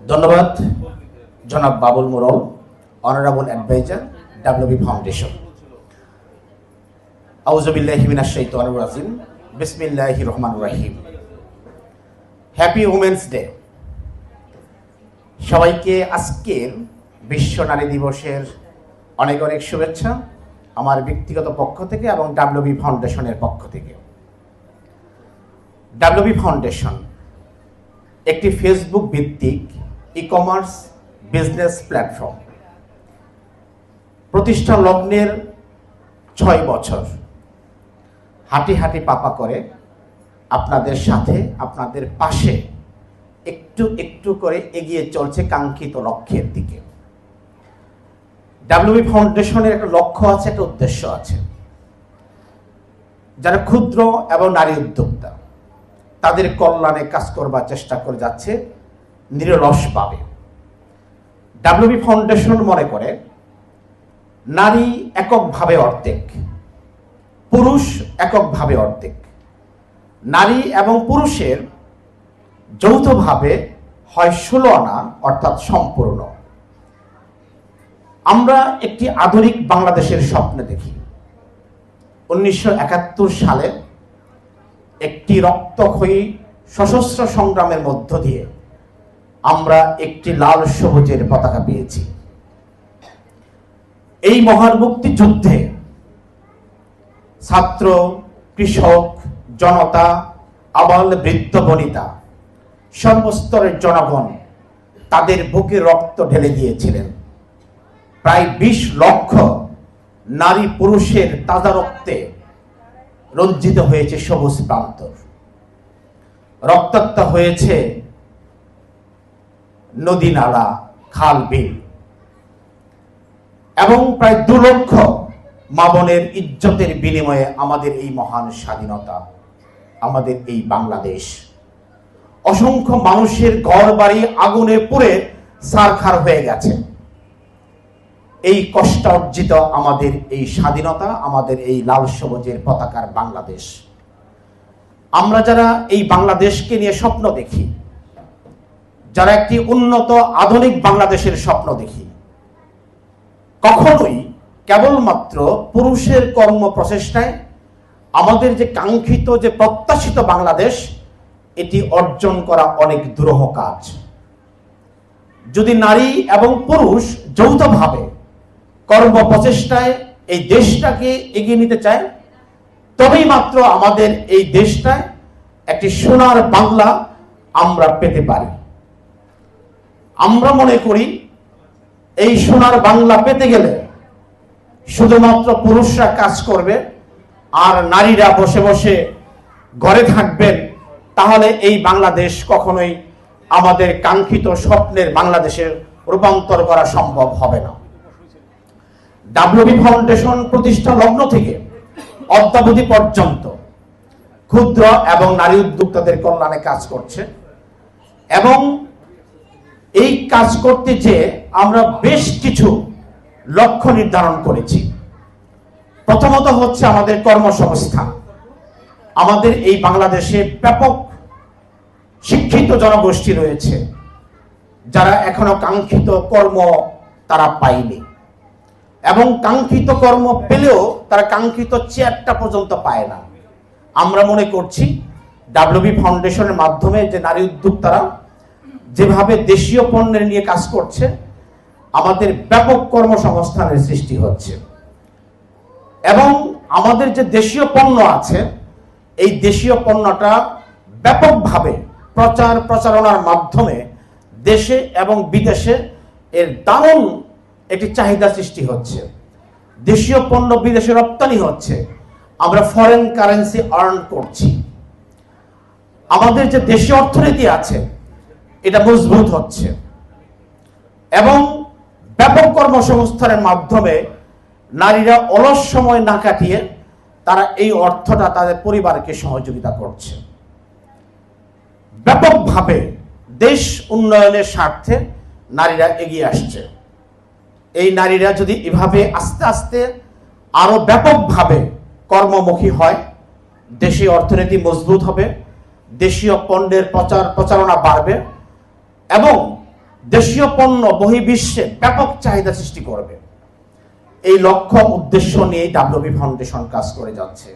ধন্যবাদ জনাব বাবুল মোড়ল, অনারেবল অ্যাডভাইজার, ডাব্লিউবি ফাউন্ডেশন। আউযু বিল্লাহি মিনাশ শাইতানির রাজিম। বিসমিল্লাহির রহমানির রহিম। Happy women's day. সবাইকে আজকের বিশ্ব নারী দিবসের অনেক অনেক শুভেচ্ছা আমার ব্যক্তিগত পক্ষ থেকে এবং ডাব্লিউবি ফাউন্ডেশনের পক্ষ থেকে। ডাব্লিউবি ফাউন্ডেশন একটি ফেসবুক ভিত্তিক ই-কমার্স বিজনেস প্ল্যাটফর্ম। প্রতিষ্ঠা লগ্নের 6 বছর হাঁটি হাঁটি পাপা করে আপনাদের সাথে, আপনাদের পাশে একটু একটু করে এগিয়ে চলছে কাঙ্ক্ষিত লক্ষ্যের দিকে। ডাব্লিউবি ফাউন্ডেশনের একটা লক্ষ্য আছে, একটা উদ্দেশ্য আছে। যারা ক্ষুদ্র এবং নারী উদ্যোক্তা তাদের কল্যাণে কাজ করবার চেষ্টা করে যাচ্ছে নিরলসভাবে। ডাব্লিউবি ফাউন্ডেশন মনে করে নারী এককভাবে অর্ধেক, পুরুষ এককভাবে অর্ধেক। নারী এবং পুরুষের যৌথভাবে হয় 16 আনা, অর্থাৎ সম্পূর্ণ। আমরা একটি আধুনিক বাংলাদেশের স্বপ্ন দেখি। 1971 সালে একটি রক্তক্ষয়ী সশস্ত্র সংগ্রামের মধ্য দিয়ে আমরা একটি লাল সবুজের পতাকা পেয়েছি। এই মহান মুক্তিযুদ্ধে ছাত্র, কৃষক, জনতা, আবাল বৃদ্ধ বনিতা, সর্বস্তরের জনগণ তাদের বুকে রক্ত ঢেলে দিয়েছিলেন। প্রায় 20 লক্ষ নারী পুরুষের তাজা রক্তে রঞ্জিত হয়েছে সবুজ প্রান্তর। রক্তাক্ত হয়েছে নদী, নালা, খাল, বিল এবং প্রায় 2 লক্ষ মা বোনের ইজ্জতের বিনিময়ে আমাদের এই মহান স্বাধীনতা, আমাদের এই বাংলাদেশ। অসংখ্য মানুষের ঘর বাড়ি আগুনে পুড়ে ছারখার হয়ে গেছে। এই কষ্ট অর্জিত আমাদের এই স্বাধীনতা, আমাদের এই লাল সবুজের পতাকার বাংলাদেশ। আমরা যারা এই বাংলাদেশকে নিয়ে স্বপ্ন দেখি, যারা একটি উন্নত আধুনিক বাংলাদেশের স্বপ্ন দেখি, কখনোই কেবলমাত্র পুরুষের কর্ম প্রচেষ্টায় আমাদের যে কাঙ্ক্ষিত, যে প্রত্যাশিত বাংলাদেশ, এটি অর্জন করা অনেক দুরূহ কাজ। যদি নারী এবং পুরুষ যৌথভাবে কর্ম প্রচেষ্টায় এই দেশটাকে এগিয়ে নিতে চায়, তবেই মাত্র আমাদের এই দেশটায় একটি সোনার বাংলা আমরা পেতে পারি। আমরা মনে করি এই সোনার বাংলা পেতে গেলে শুধুমাত্র পুরুষরা কাজ করবে আর নারীরা বসে বসে ঘরে থাকবেন, তাহলে এই বাংলাদেশ কখনোই আমাদের কাঙ্ক্ষিত স্বপ্নের বাংলাদেশের রূপান্তর করা সম্ভব হবে না। ডাব্লিউবি ফাউন্ডেশন প্রতিষ্ঠা লগ্ন থেকে অদ্যাবধি পর্যন্ত ক্ষুদ্র এবং নারী উদ্যোক্তাদের কল্যাণে কাজ করছে এবং এই কাজ করতে যে আমরা বেশ কিছু লক্ষ্য নির্ধারণ করেছি। প্রথমত হচ্ছে আমাদের কর্মসংস্থান। আমাদের এই বাংলাদেশে ব্যাপক শিক্ষিত জনগোষ্ঠী রয়েছে যারা এখনো কাঙ্ক্ষিত কর্ম তারা পায়নি, এবং কাঙ্ক্ষিত কর্ম পেলেও তারা কাঙ্ক্ষিত চেয়ারটা পর্যন্ত পায় না। আমরা মনে করছি ডাব্লিউবি ফাউন্ডেশনের মাধ্যমে যে নারী উদ্যোক্তারা যেভাবে দেশীয় পণ্যের নিয়ে কাজ করছে, আমাদের ব্যাপক কর্মসংস্থানের সৃষ্টি হচ্ছে এবং আমাদের যে দেশীয় পণ্য আছে, এই দেশীয় পণ্যটা ব্যাপকভাবে প্রচার প্রচারণার মাধ্যমে দেশে এবং বিদেশে এর দারুণ একটি চাহিদা সৃষ্টি হচ্ছে। দেশীয় পণ্য বিদেশে রপ্তানি হচ্ছে, আমরা ফরেন কারেন্সি আর্ন করছি। আমাদের যে দেশীয় অর্থনীতি আছে এটা মজবুত হচ্ছে এবং ব্যাপক কর্মসংস্থানের মাধ্যমে নারীরা অলস সময় না কাটিয়ে তারা এই অর্থটা তাদের পরিবারকে সহযোগিতা করছে। ব্যাপকভাবে দেশ উন্নয়নের স্বার্থে নারীরা এগিয়ে আসছে। এই নারীরা যদি এভাবে আস্তে আস্তে আরো ব্যাপকভাবে কর্মমুখী হয়, দেশীয় অর্থনীতি মজবুত হবে, দেশীয় পণ্যের প্রচারণা বাড়বে এবং দেশীয় পণ্য বহির্বিশ্বে ব্যাপক চাহিদা সৃষ্টি করবে। এই লক্ষ্য উদ্দেশ্য নিয়ে ডাব্লিউবি ফাউন্ডেশন কাজ করে যাচ্ছে।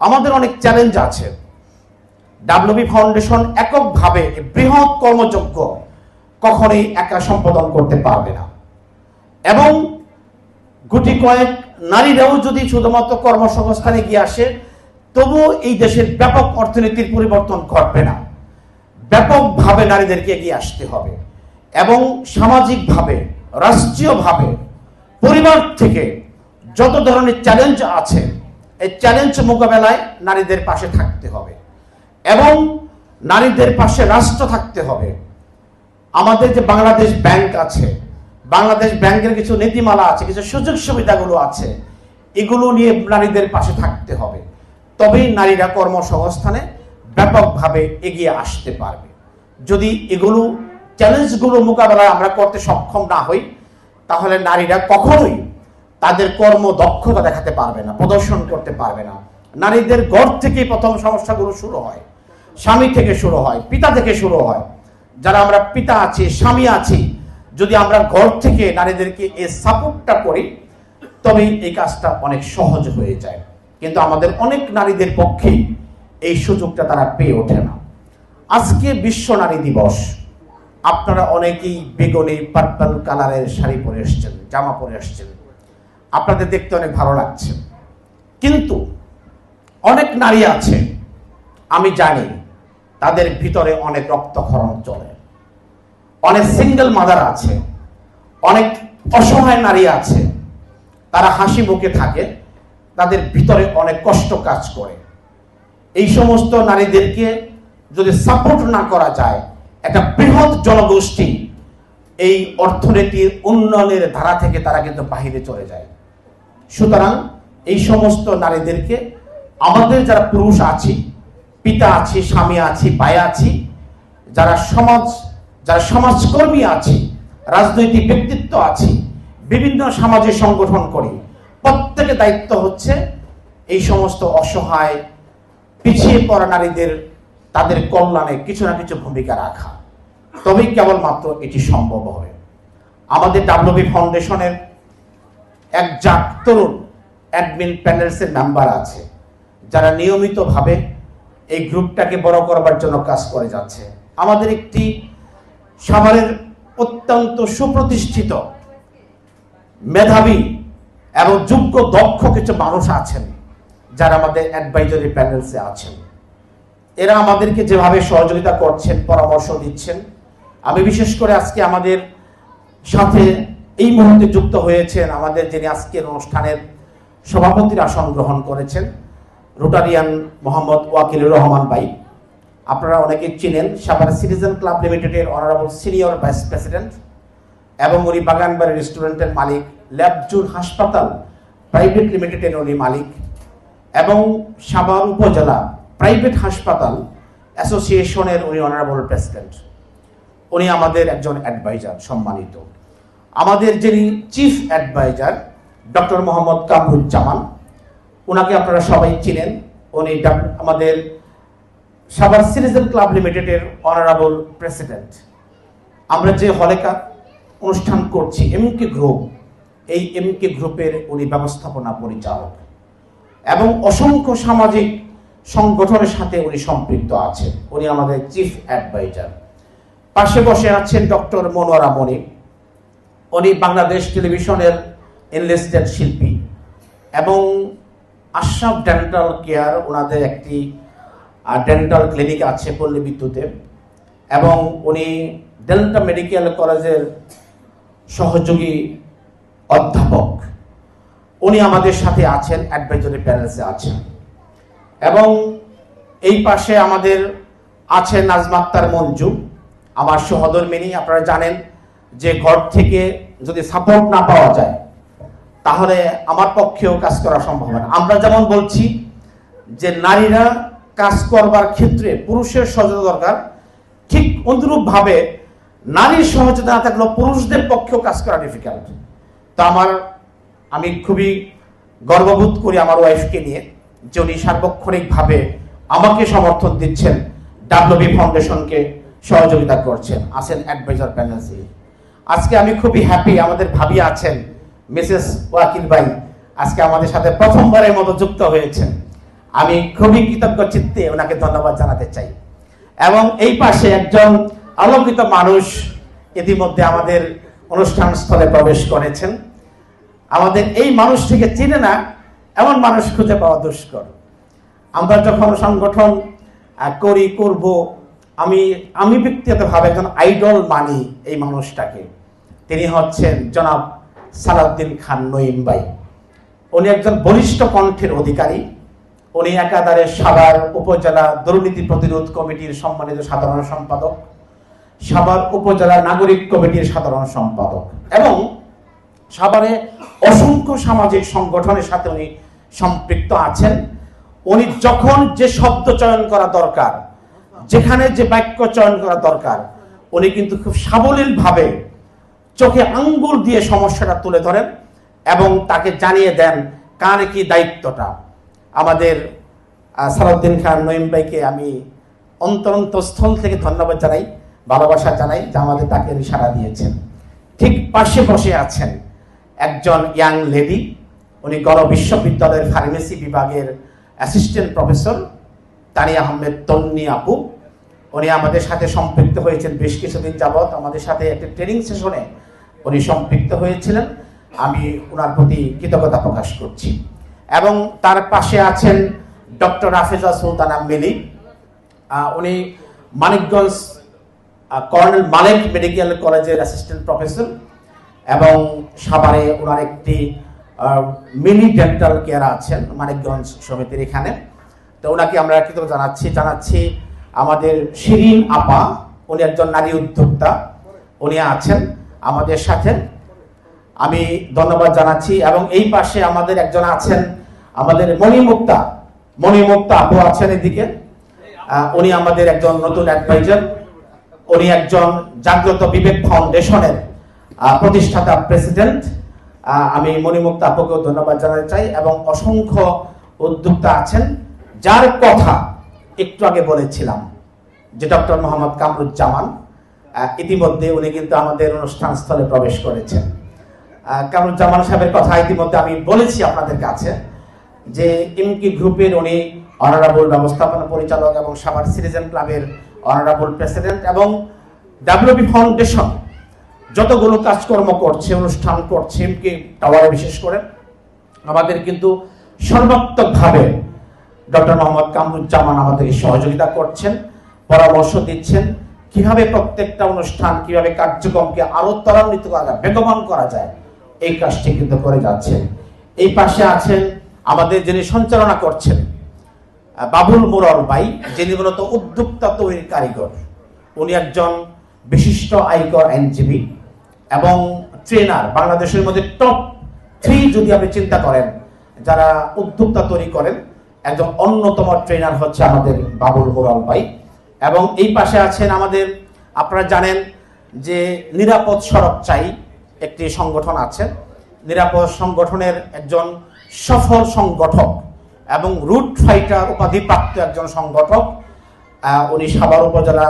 আমাদের অনেক চ্যালেঞ্জ আছে। ডাব্লিউবি ফাউন্ডেশন এককভাবে বৃহৎ কর্মযজ্ঞ কখনোই একা সম্পাদন করতে পারবে না, এবং গুটি কয়েক নারীরাও যদি শুধুমাত্র কর্মসংস্থানে গিয়ে আসে তবুও এই দেশের ব্যাপক অর্থনীতির পরিবর্তন ঘটবে না। ব্যাপকভাবে নারীদেরকে এগিয়ে আসতে হবে, এবং সামাজিকভাবে, রাষ্ট্রীয়ভাবে, পরিবার থেকে যত ধরনের চ্যালেঞ্জ আছে এই চ্যালেঞ্জ মোকাবেলায় নারীদের পাশে থাকতে হবে, এবং নারীদের পাশে রাষ্ট্র থাকতে হবে। আমাদের যে বাংলাদেশ ব্যাংক আছে, বাংলাদেশ ব্যাংকের কিছু নীতিমালা আছে, কিছু সুযোগ সুবিধাগুলো আছে, এগুলো নিয়ে নারীদের পাশে থাকতে হবে। তবেই নারীরা কর্মসংস্থানে ব্যাপকভাবে এগিয়ে আসতে পারবে। যদি এগুলো চ্যালেঞ্জগুলো মোকাবেলায় আমরা করতে সক্ষম না হই, তাহলে নারীরা কখনোই তাদের কর্মদক্ষতা দেখাতে পারবে না, প্রদর্শন করতে পারবে না। নারীদের ঘর থেকেই প্রথম সমস্যাগুলো শুরু হয়, স্বামী থেকে শুরু হয়, পিতা থেকে শুরু হয়। যারা আমরা পিতা আছি, স্বামী আছি, যদি আমরা ঘর থেকে নারীদেরকে এই সাপোর্টটা করি তবেই এই কাজটা অনেক সহজ হয়ে যায়। কিন্তু আমাদের অনেক নারীদের পক্ষেই এই সুযোগটা তারা পেয়ে ওঠে না। আজকে বিশ্ব নারী দিবস। আপনারা অনেকেই বেগুনি পার্পল কালারের শাড়ি পরে এসছেন, জামা পরে এসছেন, আপনাদের দেখতে অনেক ভালো লাগছে। কিন্তু অনেক নারী আছে, আমি জানি তাদের ভিতরে অনেক রক্তক্ষরণ চলে। অনেক সিঙ্গেল মাদার আছে, অনেক অসহায় নারী আছে, তারা হাসি মুখে থাকে, তাদের ভিতরে অনেক কষ্ট কাজ করে। এই সমস্ত নারীদেরকে যদি সাপোর্ট না করা যায়, একটা বৃহৎ জনগোষ্ঠী এই অর্থনীতির উন্নয়নের ধারা থেকে তারা কিন্তু বাহিরে চলে যায়। সুতরাং এই সমস্ত নারীদেরকে আমাদের যারা পুরুষ আছি, পিতা আছি, স্বামী আছি, ভাই আছি, যারা সমাজকর্মী আছি, রাজনৈতিক ব্যক্তিত্ব আছি, বিভিন্ন সামাজিক সংগঠন করি, প্রত্যেকের দায়িত্ব হচ্ছে এই সমস্ত অসহায় পিছিয়ে পড়া নারীদের তাদের কল্যাণে কিছু না কিছু ভূমিকা রাখা। তবেই কেবলমাত্র এটি সম্ভব হবে। আমাদের ডাব্লিউবি ফাউন্ডেশনের এক তরুণ অ্যাডমিন প্যানেলসের মেম্বার আছে, যারা নিয়মিতভাবে এই গ্রুপটাকে বড় করবার জন্য কাজ করে যাচ্ছে। আমাদের একটি সাভারের অত্যন্ত সুপ্রতিষ্ঠিত, মেধাবী এবং যোগ্য দক্ষ কিছু মানুষ আছেন যারা আমাদের অ্যাডভাইজারি প্যানেলসে আছেন। এরা আমাদেরকে যেভাবে সহযোগিতা করছেন, পরামর্শ দিচ্ছেন, আমি বিশেষ করে আজকে আমাদের সাথে এই মুহূর্তে যুক্ত হয়েছেন আমাদের যিনি আজকের অনুষ্ঠানের সভাপতির আসন গ্রহণ করেছেন, রোটারিয়ান মোহাম্মদ ওয়াকিলুর রহমান ভাই। আপনারা অনেকেই চিনেন, সাভার সিটিজেন ক্লাব লিমিটেডের অনারেবল সিনিয়র ভাইস প্রেসিডেন্ট, এবং উনি বাগানবাড়ি রেস্টুরেন্টের মালিক, ল্যাবজুর হাসপাতাল প্রাইভেট লিমিটেডের উনি মালিক, এবং সাভার উপজেলা প্রাইভেট হাসপাতাল অ্যাসোসিয়েশনের উনি অনারেবল প্রেসিডেন্ট। উনি আমাদের একজন অ্যাডভাইজার, সম্মানিত। আমাদের যিনি chief adviser doctor Mohammad Kamruzzaman, ওনাকে আপনারা সবাই চিনেন। উনি আমাদের সাভার সিটিজেন ক্লাব লিমিটেডের অনারেবল প্রেসিডেন্ট। আমরা যে হলে অনুষ্ঠান করছি এমকে গ্রুপ, এই এমকে গ্রুপের উনি ব্যবস্থাপনা পরিচালক, এবং অসংখ্য সামাজিক সংগঠনের সাথে উনি সম্পৃক্ত আছেন। উনি আমাদের চিফ অ্যাডভাইজার। পাশে বসে আছেন ডক্টর মনোয়ারা মনি, উনি বাংলাদেশ টেলিভিশনের এনলিস্টেড শিল্পী, এবং আশরাফ ডেন্টাল কেয়ার, ওনাদের একটি ডেন্টাল ক্লিনিক আছে পল্লী বিদ্যুতে, এবং উনি ডেল্টা মেডিকেল কলেজের সহযোগী অধ্যাপক। উনি আমাদের সাথে আছেন, অ্যাডভাইজারি প্যানেলসে আছেন। এবং এই পাশে আমাদের আছেন নাজমা আক্তার মঞ্জু, আমার সহধর্মিণী। আপনারা জানেন যে ঘর থেকে যদি সাপোর্ট না পাওয়া যায় তাহলে আমার পক্ষেও কাজ করা সম্ভব না। আমরা যেমন বলছি যে নারীরা কাজ করবার ক্ষেত্রে পুরুষের সহযোগিতা দরকার, ঠিক অনুরূপভাবে নারীর সহযোগিতা না থাকলেও পুরুষদের পক্ষেও কাজ করা ডিফিকাল্ট। তো আমি খুবই গর্ববোধ করি আমার ওয়াইফকে নিয়ে, যে উনি সার্বক্ষণিকভাবে আমাকে সমর্থন দিচ্ছেন ডাব্লিউবি ফাউন্ডেশনকে সহযোগিতা করছেন, আছেন অ্যাডভাইজার ব্যানার্জি। আজকে আমি খুবই হ্যাপি, আমাদের ভাবি আছেন মিসেস ওয়াকিল ভাই আজকে আমাদের সাথে প্রথমবারের মতো যুক্ত হয়েছেন। আমি খুবই কৃতজ্ঞ চিত্তে ওনাকে ধন্যবাদ জানাতে চাই। এবং এই পাশে একজন আলোকিত মানুষ ইতিমধ্যে আমাদের অনুষ্ঠান স্থলে প্রবেশ করেছেন। আমাদের এই মানুষটিকে চিনে না এমন মানুষ খুঁজে পাওয়া দুষ্কর। আমরা যখন সংগঠন করব, আমি ব্যক্তিগতভাবে একজন আইডল মানি এই মানুষটাকে। তিনি হচ্ছেন জনাব সালাউদ্দিন খান নঈম ভাই। উনি একজন বলিষ্ঠ কণ্ঠের অধিকারী। উনি একাধারে সাভার উপজেলা দুর্নীতি প্রতিরোধ কমিটির সম্মানিত সাধারণ সম্পাদক, সাভার উপজেলা নাগরিক কমিটির সাধারণ সম্পাদক এবং সাভারে অসংখ্য সামাজিক সংগঠনের সাথে উনি সম্পৃক্ত আছেন। উনি যখন যে শব্দ চয়ন করা দরকার, যেখানে যে বাক্য চয়ন করা দরকার, উনি কিন্তু খুব সাবলীলভাবে চোখে আঙ্গুল দিয়ে সমস্যাটা তুলে ধরেন এবং তাকে জানিয়ে দেন কার কি দায়িত্বটা। আমাদের সালাউদ্দিন খান নঈম ভাইকে আমি অন্তরন্তস্থল থেকে ধন্যবাদ জানাই, ভালোবাসা জানাই যে আমাদের তাকে ইশারা দিয়েছেন। ঠিক পাশে বসে আছেন একজন ইয়াং লেডি, উনি গণ বিশ্ববিদ্যালয়ের ফার্মেসি বিভাগের অ্যাসিস্ট্যান্ট প্রফেসর তানিয়া আহমেদ তন্নি আপু। উনি আমাদের সাথে সম্পৃক্ত হয়েছেন বেশ কিছুদিন যাবৎ, আমাদের সাথে একটা ট্রেনিং সেশনে উনি সম্পৃক্ত হয়েছিলেন। আমি ওনার প্রতি কৃতজ্ঞতা প্রকাশ করছি। এবং তার পাশে আছেন ডক্টর রাফেজা সুলতানা মিলি। উনি মানিকগঞ্জ কর্নেল মালেক মেডিকেল কলেজের অ্যাসিস্ট্যান্ট প্রফেসর এবং সাভারে ওনার একটি মিনি ডেন্টাল কেয়ার আছেন মানিকগঞ্জ সমিতির এখানে। তো ওনাকে আমরা কৃতজ্ঞতা জানাচ্ছি। আমাদের শিরিন আপা, উনি একজন নারী উদ্যোক্তা, উনি আছেন আমাদের সাথে, আমি ধন্যবাদ জানাচ্ছি। এবং এই পাশে আমাদের একজন আছেন আমাদের মণিমুক্তা আপু আছেন এদিকে। উনি আমাদের একজন নতুন অ্যাডভাইজার। উনি একজন জাগ্রত বিবেক ফাউন্ডেশনের প্রতিষ্ঠাতা প্রেসিডেন্ট। আমি মণিমুক্তা আপুকেও ধন্যবাদ জানাতে চাই। এবং অসংখ্য উদ্যোক্তা আছেন, যার কথা একটু আগে বলেছিলাম যে ডক্টর মোহাম্মদ কামরুজ্জামান। ইতিমধ্যে উনি কিন্তু আমাদের অনুষ্ঠান স্থলে প্রবেশ করেছেন। কামরুজ্জামান সাহেবের কথা ইতিমধ্যে আমি বলেছি আপনাদের কাছে যে ইমকি গ্রুপের উনি অনারেবল ব্যবস্থাপনা পরিচালক এবং সাভার সিটিজেন ক্লাবের অনারেবল প্রেসিডেন্ট এবং ডাব্লিউবি ফাউন্ডেশন যতগুলো কাজকর্ম করছে, অনুষ্ঠান করছে, ইমকি টাওয়ারে বিশেষ করে আমাদের কিন্তু সর্বাত্মকভাবে ডক্টর মোহাম্মদ কামরুজ্জামান আমাদেরকে সহযোগিতা করছেন, পরামর্শ দিচ্ছেন কিভাবে প্রত্যেকটা অনুষ্ঠান, কিভাবে কার্যক্রমকে আরো ত্বরান্বিত করা যায়, বেগবান করা যায়, এই কাজটি কিন্তু করে যাচ্ছেন। এই পাশে আছেন আমাদের যিনি সঞ্চালনা করছেন বাবুল মুরল ভাই, যিনি মূলত উদ্যোক্তা তৈরির কারিগর। উনি একজন বিশিষ্ট আয়কর আইনজীবী এবং ট্রেনার। বাংলাদেশের মধ্যে টপ 3 যদি আপনি চিন্তা করেন যারা উদ্যোক্তা তৈরি করেন, একজন অন্যতম ট্রেনার হচ্ছে আমাদের বাবুল মুরল ভাই। এবং এই পাশে আছেন আমাদের, আপনারা জানেন যে নিরাপদ সড়ক চাই একটি সংগঠন আছে, নিরাপদ সংগঠনের একজন সফল সংগঠক এবং রুট ফাইটার উপাধিপ্রাপ্ত একজন সংগঠক। উনি সাভার উপজেলা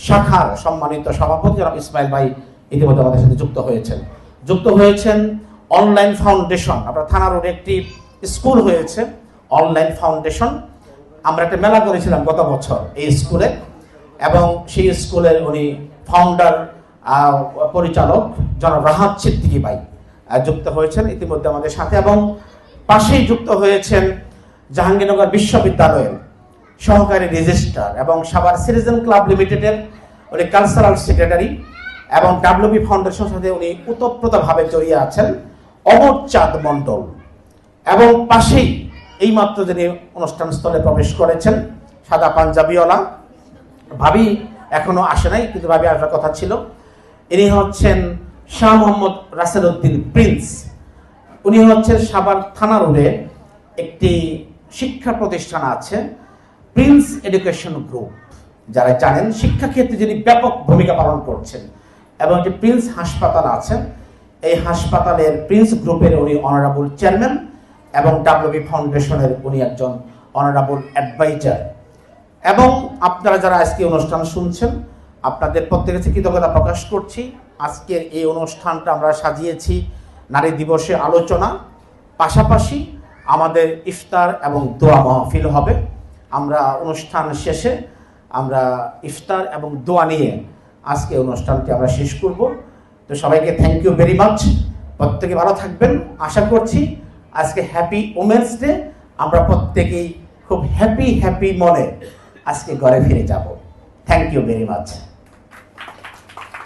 শাখার সম্মানিত সভাপতি জনাব ইসমাইল ভাই ইতিমধ্যে আমাদের সাথে যুক্ত হয়েছেন। অনলাইন ফাউন্ডেশন, আপনার থানা রোডে একটি স্কুল হয়েছে অনলাইন ফাউন্ডেশন। আমরা একটা মেলা করেছিলাম গত বছর এই স্কুলে এবং সেই স্কুলের উনি ফাউন্ডার পরিচালক জনাব রাহাত সিদ্দিকী ভাই যুক্ত হয়েছেন ইতিমধ্যে আমাদের সাথে। এবং পাশেই যুক্ত হয়েছেন জাহাঙ্গীরনগর বিশ্ববিদ্যালয়ের সহকারী রেজিস্ট্রার এবং সাভার সিটিজেন ক্লাব লিমিটেডের উনি কালচারাল সেক্রেটারি এবং ডাব্লিউবি ফাউন্ডেশনের সাথে উনি ওতপ্রোতভাবে জড়িয়ে আছেন অমর চাঁদ মণ্ডল। এবং পাশেই এইমাত্র যিনি অনুষ্ঠান স্থলে প্রবেশ করেছেন সাদা পাঞ্জাবিওয়ালা ভাবি, এখনো আসে নাই কিন্তু ভাবি আসার কথা ছিল। ইনি হচ্ছেন শাহ মোহাম্মদ রাসেল উদ্দিন প্রিন্স। উনি হচ্ছেন সাভার থানা রোডে একটি শিক্ষা প্রতিষ্ঠান আছে প্রিন্স এডুকেশন গ্রুপ, যারা জানেন শিক্ষাক্ষেত্রে যিনি ব্যাপক ভূমিকা পালন করছেন। এবং একটি প্রিন্স হাসপাতাল আছে, এই হাসপাতালের প্রিন্স গ্রুপের উনি অনারেবল চেয়ারম্যান এবং ডাব্লিউবি ফাউন্ডেশনের উনি একজন অনারেবল অ্যাডভাইজার। এবং আপনারা যারা আজকে অনুষ্ঠান শুনছেন, আপনাদের প্রত্যেকের কাছে কৃতজ্ঞতা প্রকাশ করছি। আজকের এই অনুষ্ঠানটা আমরা সাজিয়েছি নারী দিবসে আলোচনা, পাশাপাশি আমাদের ইফতার এবং দোয়া মাহফিল হবে। আমরা অনুষ্ঠান শেষে আমরা ইফতার এবং দোয়া নিয়ে আজকে অনুষ্ঠানটি আমরা শেষ করব। তো সবাইকে থ্যাংক ইউ ভেরি মাচ। প্রত্যেকে ভালো থাকবেন। আশা করছি আজকে হ্যাপি উমেন্স ডে, আমরা প্রত্যেকেই খুব হ্যাপি মনে আজকে ঘরে ফিরে যাব। Thank you very much.